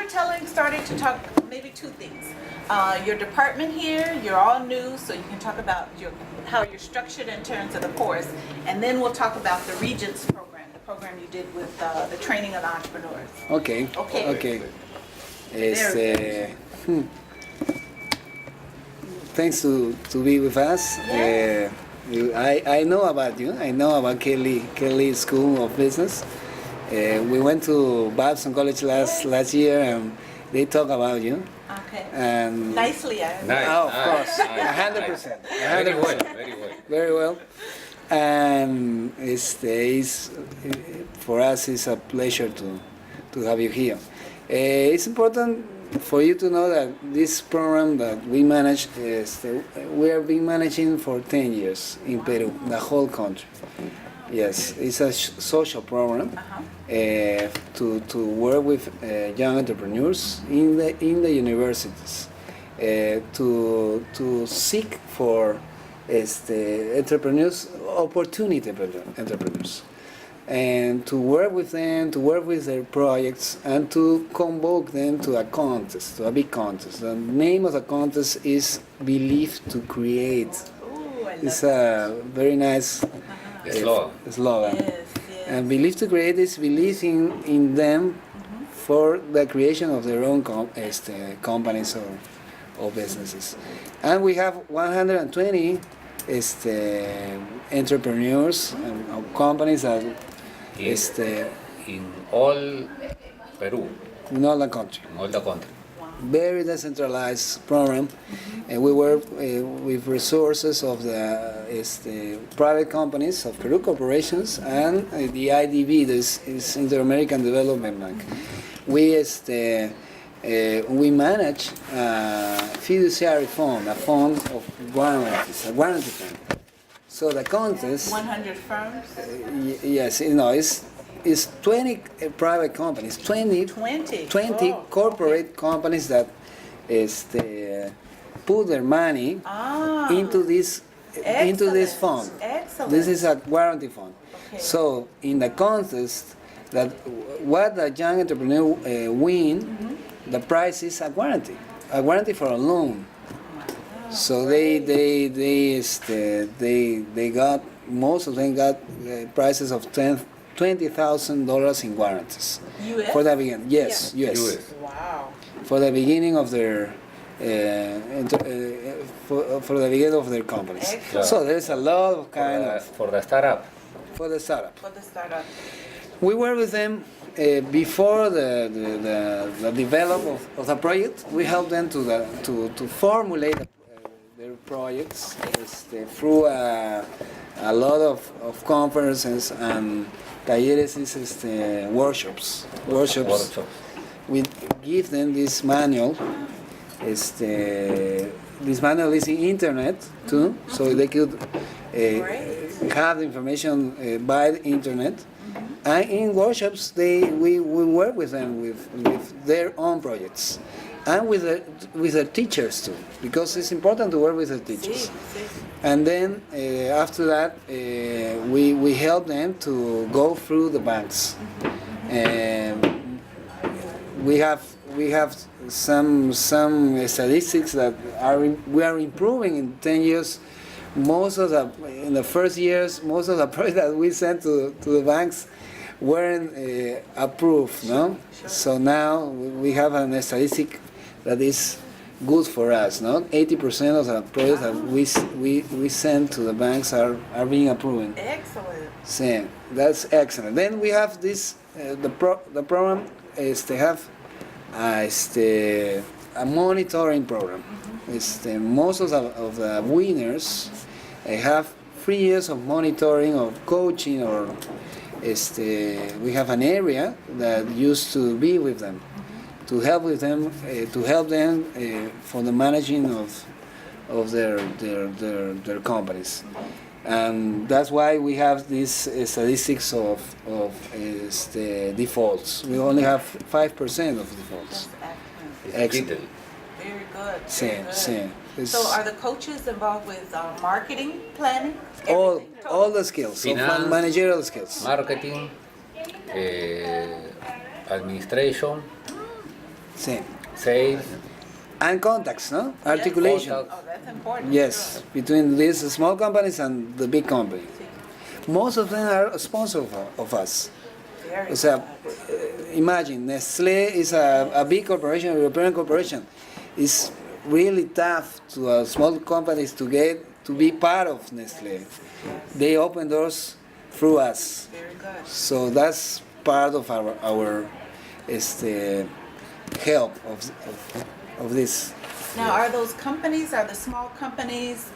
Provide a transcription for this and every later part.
starting to talk maybe two things. Your department here, you're all new, so you can talk about how you're structured in terms of the course, and then we'll talk about the Regents program, the program you did with the training of entrepreneurs. Okay. Okay. Thanks to be with us. Yeah. I know about you. I know about Kelley School of Business. We went to Babson College last year, and they talk about you. Okay. And Nicely, Nice. of course, 100%. Very well, very well. Very well. And for us, it's a pleasure to have you here. It's important for you to know that this program that we manage, we have been managing for 10 years in Peru, the whole country. Yes, it's a social program to work with young entrepreneurs in the universities, to seek for entrepreneurs, opportunity entrepreneurs, and to work with them, to work with their projects, and to convoke them to a contest, to a big contest. The name of the contest is Believe to Create. Ooh, I love It's a very nice slogan. Yes. And Believe to Create is believing in them for the creation of their own companies or businesses. And we have 120 entrepreneurs and companies that In all Peru, in all the country. in all the country. Very decentralized program, and we work with resources of the private companies of Peru corporations and the IDB, this is Inter-American Development Bank. We manage a fiduciary fund, a fund of guarantees, a guarantee fund. So the contest, 100 firms? yes, it's 20 private companies, 20 Oh, corporate companies that put their money into this fund. Excellent. This is a guarantee fund. Okay. So in the contest, that what the young entrepreneur win, the prize is a guarantee for a loan. So they got, most of them got prices of $20,000 in guarantees. US? For the beginning. Yes, Yeah. yes. US. Wow. For the beginning of their for the beginning of their companies. Excellent. So there's a lot of For the startup. for the startup. For the startup. We work with them before the development of the project. We help them to formulate their projects through a lot of conferences and talleres, workshops. We give them this manual. This manual is in internet too, so they could have the information by the internet. And in workshops, we work with them with their own projects, and with the teachers too, because it's important to work with the teachers. And then after that, we help them to go through the banks. We have some statistics that we are improving in 10 years. In the first years, most of the projects that we sent to the banks weren't approved, no? So now we have a statistic that is good for us, no? 80% of the projects that we send to the banks are being approved. Excellent. So that's excellent. Then we have this, the program is to have a monitoring program. Most of the winners have 3 years of monitoring, of coaching, or we have an area that used to be with them, to help them for the managing of their companies. And that's why we have these statistics of defaults. We only have 5% of defaults. Excellent. Very good. Same. So are the coaches involved with marketing, planning? All the skills, Finance, managerial skills. Marketing, administration, Same. Sales, And contacts, no? Articulation. Contacts. Oh, that's important. Yes, between these small companies and the big company. Most of them are sponsors of us. Very O sea, good. imagine, Nestlé is a big corporation, a European corporation. It's really tough to small companies to get to be part of Nestlé. They open doors through us. Very good. So that's part of our help of this. Now, are those companies, are the small companies,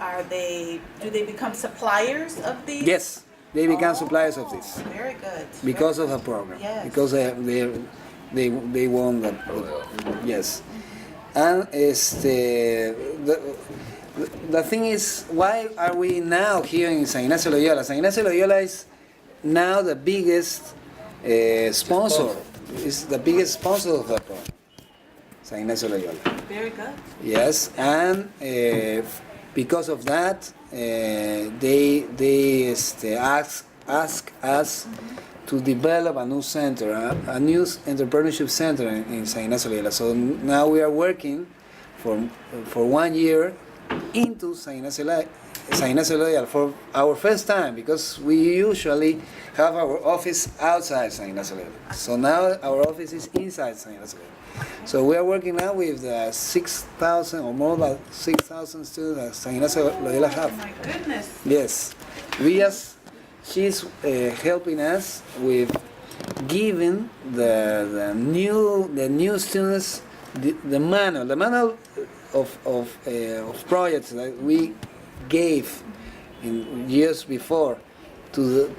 do they become suppliers of these? Yes, they become Oh, suppliers of this Very good. because of the program. Yes. Because they won the yes. And the thing is, why are we now here in San Ignacio Loyola? San Ignacio Loyola is now the biggest sponsor. Is the biggest sponsor of the program. San Ignacio Loyola. Very good. Yes, and because of that, they ask us to develop a new center, a new entrepreneurship center in San Ignacio Loyola. So now we are working for 1 year into San Ignacio Loyola for our first time, because we usually have our office outside San Ignacio Loyola. So now our office is inside San Ignacio Loyola. So we are working now with 6,000 or more than 6,000 students that San Ignacio Loyola Oh, have. my goodness. Yes, she's helping us with giving the new students the manual of projects that we gave in years before to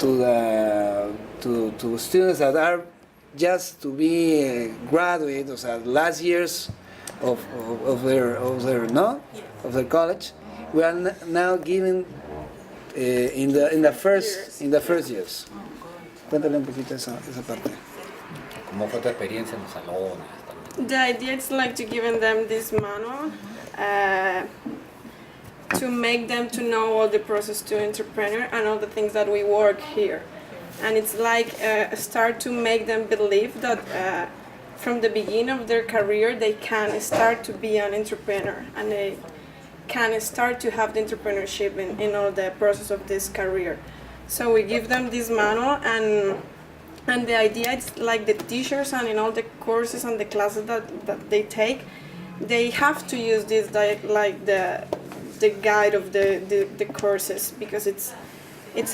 students that are just to be graduates of last years of their college. We are now giving in the first years. Cuéntale un poquito esa parte. ¿Cómo fue tu experiencia en los salones? También? The idea is like to giving them this manual to make them to know all the process to entrepreneur and all the things that we work here. And it's like a start to make them believe that from the beginning of their career they can start to be an entrepreneur and they can start to have the entrepreneurship in all the process of this career. So we give them this manual and the idea is like the teachers and in all the courses and the classes that they take, they have to use this like the guide of the courses, because it's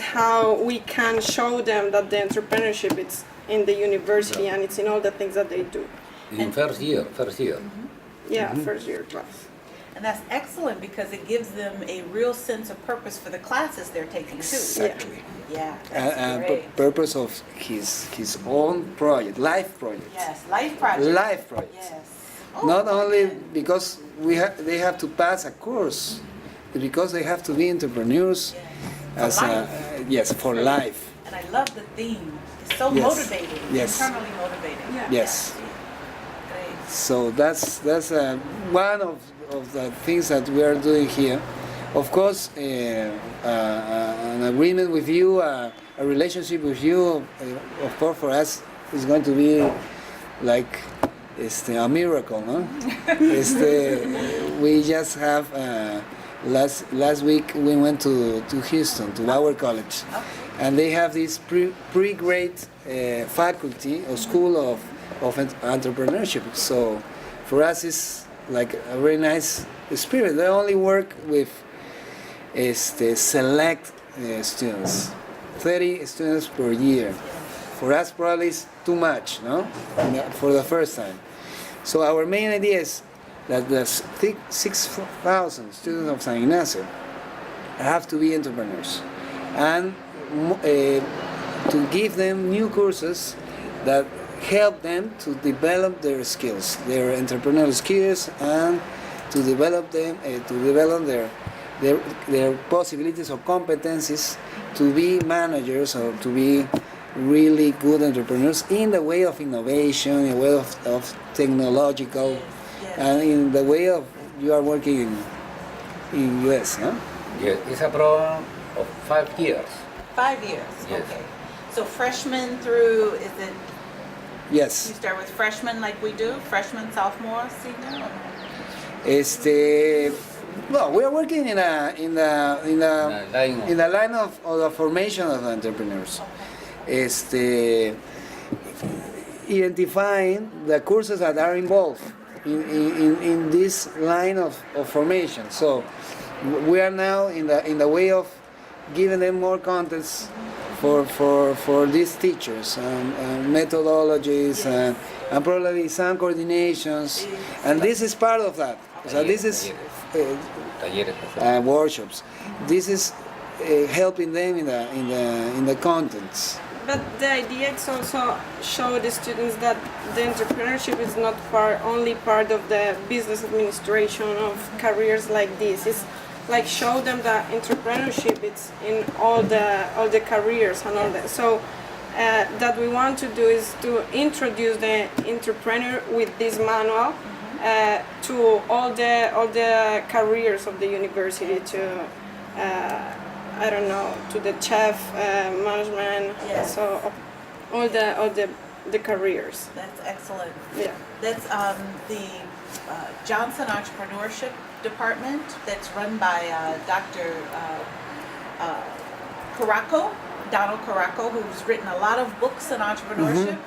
how we can show them that the entrepreneurship is in the university and it's in all the things that they do. In first year. Yeah, first year class. And that's excellent because it gives them a real sense of purpose for the classes they're taking too. Exactly. Yeah, that's great. Purpose of his own project, life project. Yes, life project. Life project. Yes. Oh, Not only okay. because they have to pass a course, but because they have to be entrepreneurs Yes. yes, for life. And I love the theme. It's so Yes. motivating, Yes. internally motivating. Yeah. Yes. Great. So that's one of the things that we are doing here. Of course, an agreement with you, a relationship with you, of course, for us is going to be like a miracle, no? We just have last week we went to Houston, to our college, and they have this pre-grade faculty or school of entrepreneurship. So for us, it's like a very nice experience. They only work with select students, 30 students per year. For us, probably it's too much, no? For the first time. So our main idea is that the 6,000 students of San Ignacio have to be entrepreneurs, and to give them new courses that help them to develop their skills, their entrepreneurial skills, and to develop them, their possibilities or competencies to be managers or to be really good entrepreneurs in the way of innovation, in the way of technological, and in the way of you are working in US, no? Yes, it's a program of 5 years. 5 years. Yes. Okay. So freshman through, is it Yes. You start with freshmen like we do, freshman, sophomore, senior? Well, we are working in line the line of the formation of entrepreneurs. Identifying the courses that are involved in this line of formation. So we are now in the way of giving them more contents for these teachers and methodologies and probably some coordinations, and this is part of that. So this is talleres. workshops. This is helping them in the contents. But the idea is also show the students that the entrepreneurship is not only part of the business administration of careers like this. It's like show them that entrepreneurship is in all the careers and all that. So that we want to do is to introduce the entrepreneur with this manual to all the careers of the university, to I don't know, to the chef, management, Yes. so all the careers. That's excellent. Yeah. That's the Johnson Entrepreneurship Department that's run by Dr. Caraco, Donald Caraco, who's written a lot of books on entrepreneurship.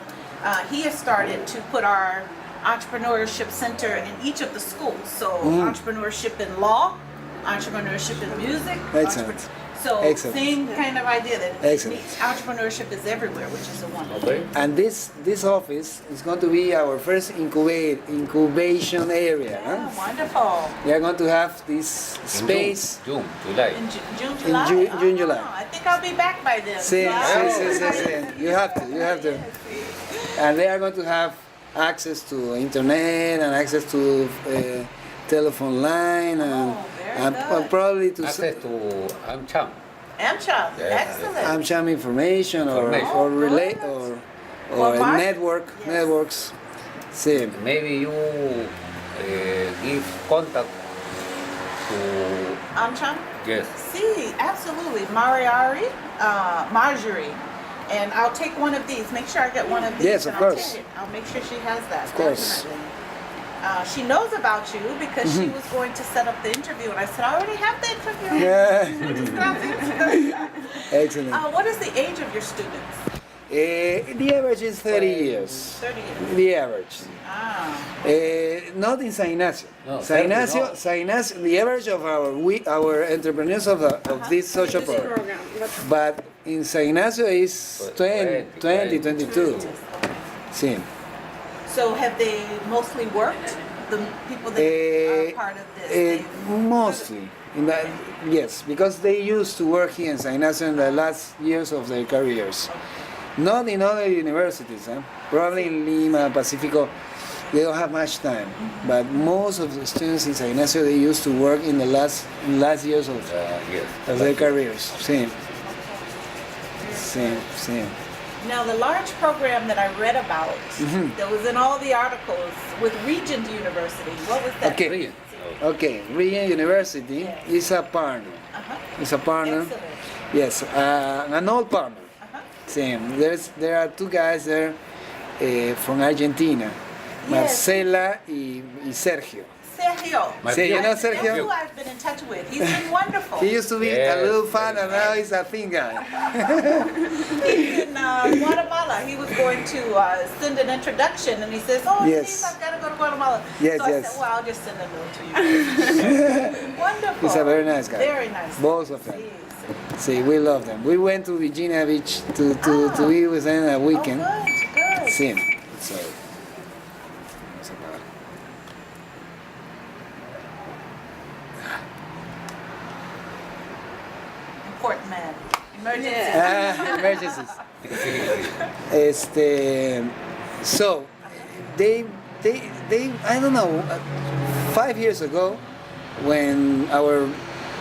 He has started to put our entrepreneurship center in each of the schools. So entrepreneurship in law, entrepreneurship in music. Excellent. So Excellent. same kind of idea that Excellent. entrepreneurship is everywhere, which is a wonderful. Okay. And this office is going to be our first incubation area. Yeah, Huh? wonderful. We are going to have this space. June, July. In June, July? June, July. I think I'll be back by then. Sí, Wow. sí. You have to. And they are going to have access to internet and access to telephone line and, very good. probably to Access to AmCham. AmCham, Yes, excellent. AmCham information or Information. or relate Oh, or Or market. networks. Yes. Sí. Maybe you give contact to, AmCham? yes. See, absolutely. Marjorie. And I'll take one of these. Make sure I get one of these. Yes, of and I'll course. take it. I'll make sure she has that. Of course. Definitely. She knows about you because she was going to set up the interview, and I said, I already have the interview. Yeah. Just got the interview. Excellent. What is the age of your students? The average is 30 years. 30 years. The average. Ah. Not in San Ignacio. No, San 30 Ignacio, no. San Ignacio, the average of our entrepreneurs of this social This program. program. But in San Ignacio is 20, 22. Sí. So have they mostly worked? The people that are part of this? They- Mostly. Yes, because they used to work here in San Ignacio in the last years of their careers. Not in other universities. Probably in Lima, Pacifico, they don't have much time. But most of the students in San Ignacio, they used to work in the last years of Yes. their careers. Sí. Sí. Now, the large program that I read about that was in all the articles with Regent University, what was that? Okay. Brilliant. Okay, Regent University Yes. is a partner. Uh-huh. It's a partner. Excellent. Yes, an old partner. Uh-huh. Same. There are two guys there from Argentina, Marcela y Sergio. Sergio. Sí, you know That's who Sergio? I've been in touch with. He's been wonderful. He used to be Yes, a little fan, very and now he's a thin guy. He's in Guatemala. He was going to send an introduction, and he says, "Oh, Yes. please, I've got to go to Guatemala." Yes, so I yes. said, "Well, I'll just send a note to you." Wonderful. He's a very nice guy. Very nice. Both of them. Jeez. See, we love them. We went to Virginia Beach to be with them a weekend. Oh, good. Sí. So, it's about- Important man. Emergency. Emergencies. So they I don't know, 5 years ago, when our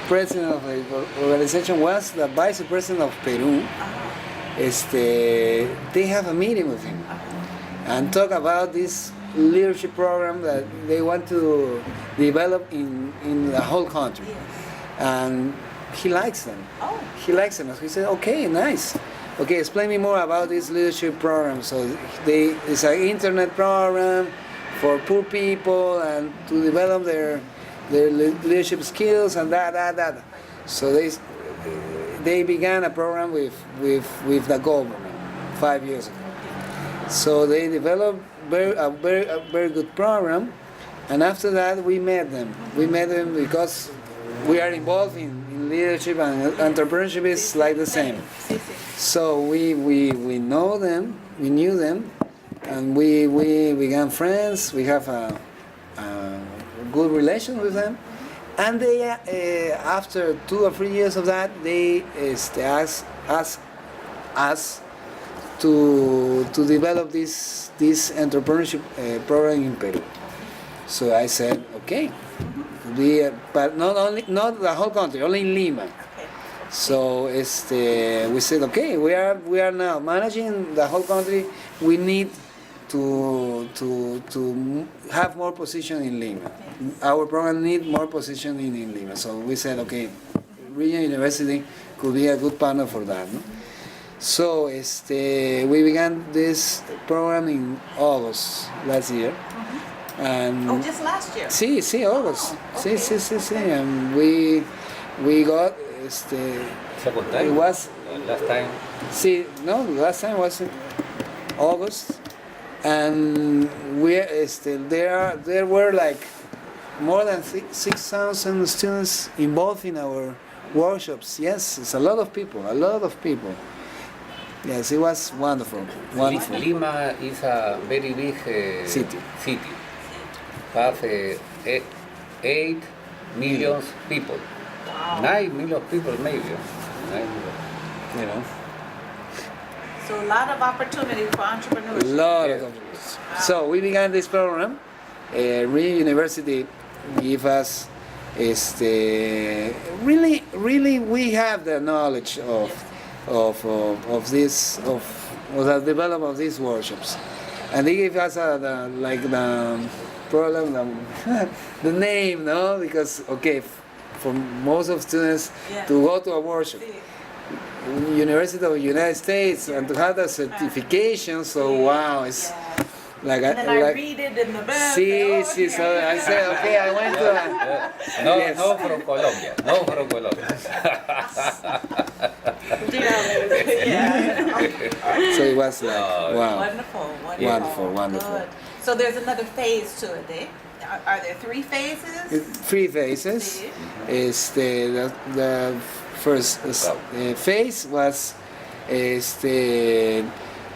president of the organization was the vice president of Peru, they have a meeting with him and talk about this leadership program that they want to develop in the whole country. Yes. And he likes them. Oh. He likes them. He said, okay, nice. okay, explain me more about this leadership program. So it's an internet program for poor people and to develop their leadership skills and that. So they began a program with the government 5 years ago. So they developed a very good program, and after that we met them. We met them because we are involved in leadership, and entrepreneurship is like the same. So we know them, we knew them, and we became friends. We have a good relation with them, and they after 2 or 3 years of that, they asked us to develop this entrepreneurship program in Peru. So I said, okay, but not the whole country, only in Lima. So we said, okay, we are now managing the whole country. We need to have more position in Lima. Our program need more position in Lima. So we said, okay, Regional University could be a good partner for that. No? So we began this program in August last year. And just last year? Sí, August. Okay. Sí. And we got Second time? it was Last time? see no last time was in August, and there were like more than 6,000 students involved in our workshops. Yes, it's a lot of people. Yes, it was wonderful. Lima is a very big City. Have 8 million people. 9 million people maybe. 9 million. You know, So a lot of opportunity for entrepreneurship. lot of companies. So we began this program. Regional University give us really we have the knowledge of the development of these workshops, and they give us the problem the name, no, because okay, for most of students to go to a workshop, University of the United States, and to have the certification, so wow, it's like And then I read it in the book. sí, so I said, okay, I went to No, Yes. no from Colombia. No from Colombia. so it was like wow. Wonderful. Good. So there's another phase to it, eh? Are there 3 phases? 3 phases. The first phase was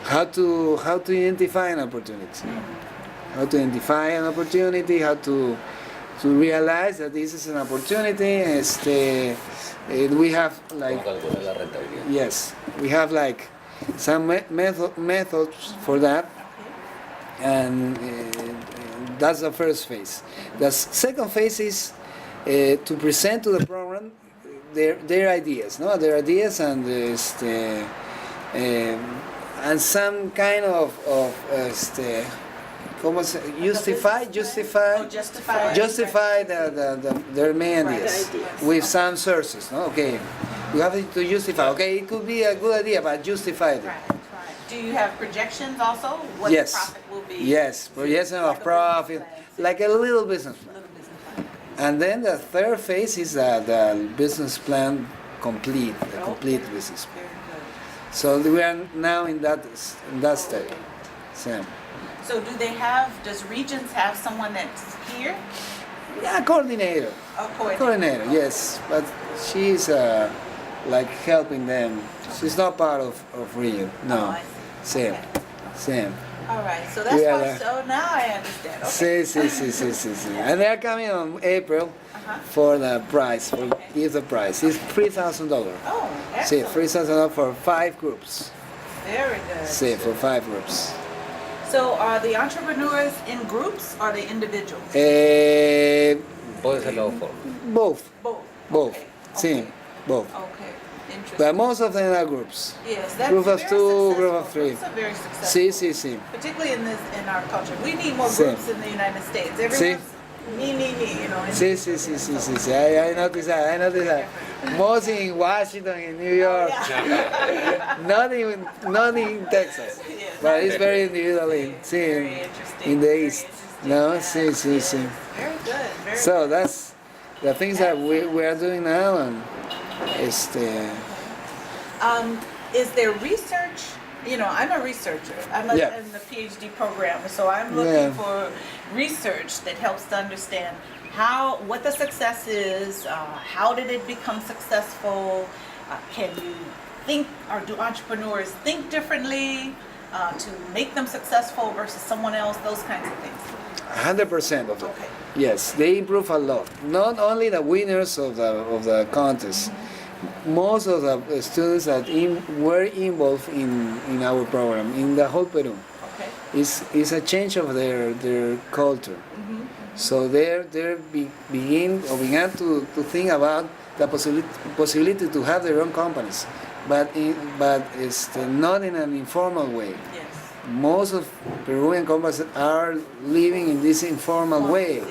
how to identify an opportunity. How to identify an opportunity, how to realize that this is an opportunity. We have like yes, we have like some methods for that, and that's the first phase. The second phase is to present to the program their ideas, no, their ideas, and some kind of justify their main ideas with some sources, no? Okay, you have to justify. Okay, it could be a good idea, but justify it. Right. Do you have projections also? What Yes. the profit will be? Yes, projection of profit, like a little business plan. Little business plan. And then the third phase is the business plan complete, the complete business plan. Very good. So we are now in that stage. Sam. So does Regions have someone that's here? Yeah, coordinator. A coordinator. Coordinator, yes, but she's like helping them. She's not part of Region. No. Oh, I see. Sam. Okay. Sam. All right, so that's We are why, so now I understand. Okay. Sí. And they're coming on April for the prize, give the prize. It's $3,000. Oh, Sí, excellent. $3,000 for 5 groups. Very good. Sí, for 5 groups. So are the entrepreneurs in groups or are they individuals? Puede ser los formas. Both. Both. Sí, Okay. both. Okay. Interesting. But most of them are groups. Yes, that's Group of very 2, group of successful. 3. That's a very successful. Sí. Particularly in our culture. We need more Sí. groups in the United States. Everyone's me, you know. Sí. I noticed that. Mostly in Washington, in New York, not in Texas. Yeah, But it's very individually very seen interesting. in the Very East. interesting, No, yeah. see. Very good. Very So good. that's the things that we are doing now, and it's the Is there research? You know, I'm a researcher. I'm Yeah. in the PhD program, so I'm looking Yeah. for research that helps to understand what the success is, how did it become successful, can you think, or do entrepreneurs think differently to make them successful versus someone else, those kinds of things. 100% of them. Okay. Yes, they improve a lot. Not only the winners of the contest, most of the students that were involved in our program, in the whole Peru, Okay. is a change of their culture. So they began to think about the possibility to have their own companies, but it's not in an informal way. Yes. Most of Peruvian companies are living in this informal way,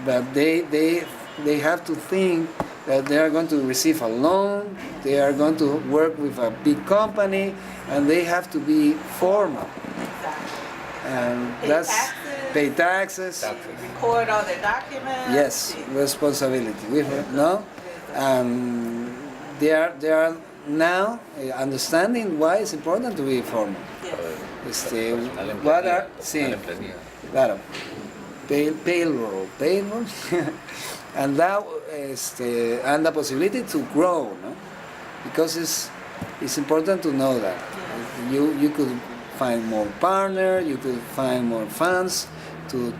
but they have to think that they are going to receive a loan, they are going to work with a big company, and they have to be formal. Exactly. And Pay that's taxes. pay taxes. Record all their documents. Yes, responsibility. No, they are now understanding why it's important to be formal. Yes. What are sí, Al emprendido. claro, payroll, and that and the possibility to grow, no? Because it's important to know that you could find more partners, you could find more funds to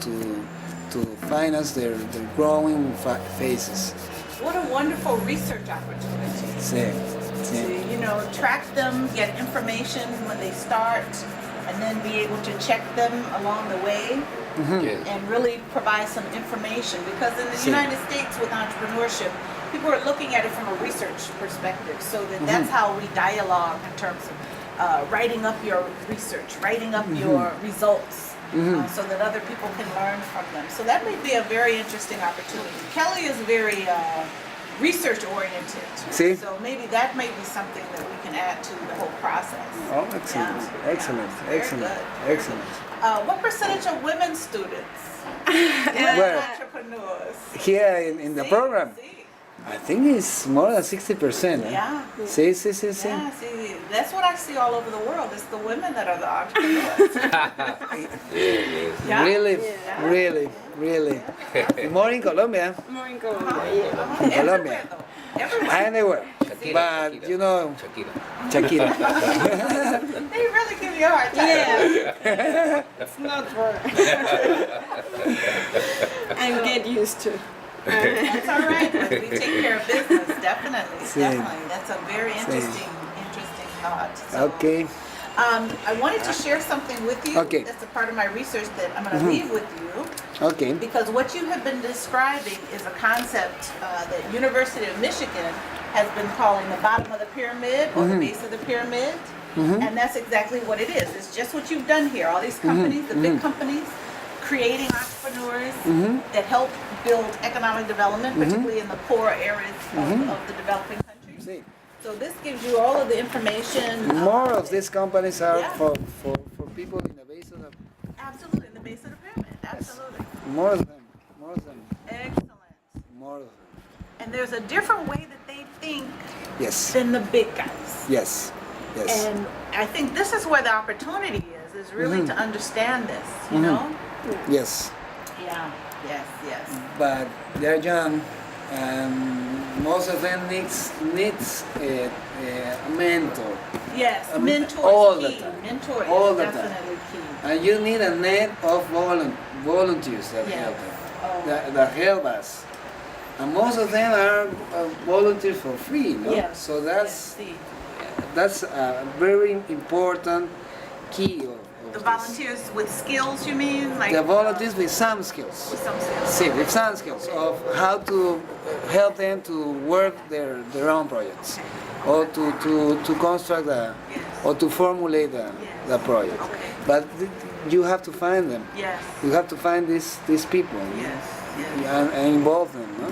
finance their growing phases. What a wonderful research opportunity. Sí, sí. To, you know, track them, get information when they start, and then be able to check them along the way Yes. and really provide some information. Because in the Sí. United States with entrepreneurship, people are looking at it from a research perspective. So that's how we dialogue in terms of writing up your research, writing up your results. So that other people can learn from them. So that may be a very interesting opportunity. Kelley is very research oriented. See? So maybe that may be something that we can add to the whole process. Oh, excellent, Yeah. excellent, Very excellent, good. excellent. What percentage of women students? Women Well, entrepreneurs. here in the See? program, See? I think it's more than 60%. Eh? Yeah. Sí. Yeah, see, that's what I see all over the world. It's the women that are the entrepreneurs. Yeah. Really, Yeah. really. More in Colombia, More in Colombia, yeah. in Colombia. Everywhere, though. Everywhere. Anywhere. But you know, Shakira. They really give you a hard time. Yeah. It's not for. And get used to. That's all right. But we take care of business, definitely. Sí. Definitely. That's a very interesting thought. So, Okay. I wanted to share something with you. Okay. That's a part of my research that I'm going to leave with you. Okay. Because what you have been describing is a concept that University of Michigan has been calling the bottom of the pyramid or the base of the pyramid. And that's exactly what it is. It's just what you've done here. All these companies, the big companies, creating entrepreneurs that help build economic development, particularly in the poor areas of the developing countries. See, So this gives you all of the information. more of these companies are Yeah. for people in the base of the. Absolutely, in the base of the pyramid. Absolutely. More of them. Excellent. More of them. And there's a different way that they think Yes. than the big guys. Yes. And I think this is where the opportunity is really to understand this, you know? Yes. Yeah, yes. But they're young, and most of them needs a mentor. Yes, mentor all is the key. time. Mentor All is the time. definitely key. And you need a net of volunteers that Yes. help them, Oh. that help us. And most of them are volunteers for free, no? Yes. So Yes, see. that's a very important key of The this. volunteers with skills, you mean? Like The volunteers with some skills. with some skills. See, with some skills of how to help them to work their own projects, or to construct or to formulate the project. Okay. But you have to find them. Yes, You have to find these people yes. and involve them. No?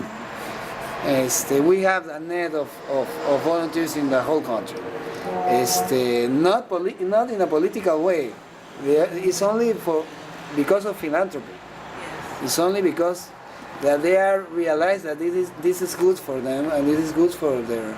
We have a net of volunteers in the whole country. Not in a political way. It's only because of philanthropy. It's only because that they are realize that this is good for them and this is good for their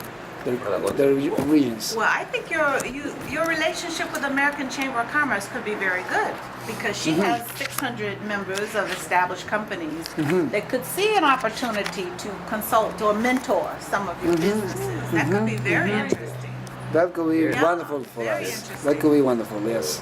regions. Well, I think your relationship with American Chamber of Commerce could be very good because she has 600 members of established companies that could see an opportunity to consult or mentor some of your businesses. That could be very interesting. That could be Yeah, wonderful for very us. interesting. That could be wonderful, yes.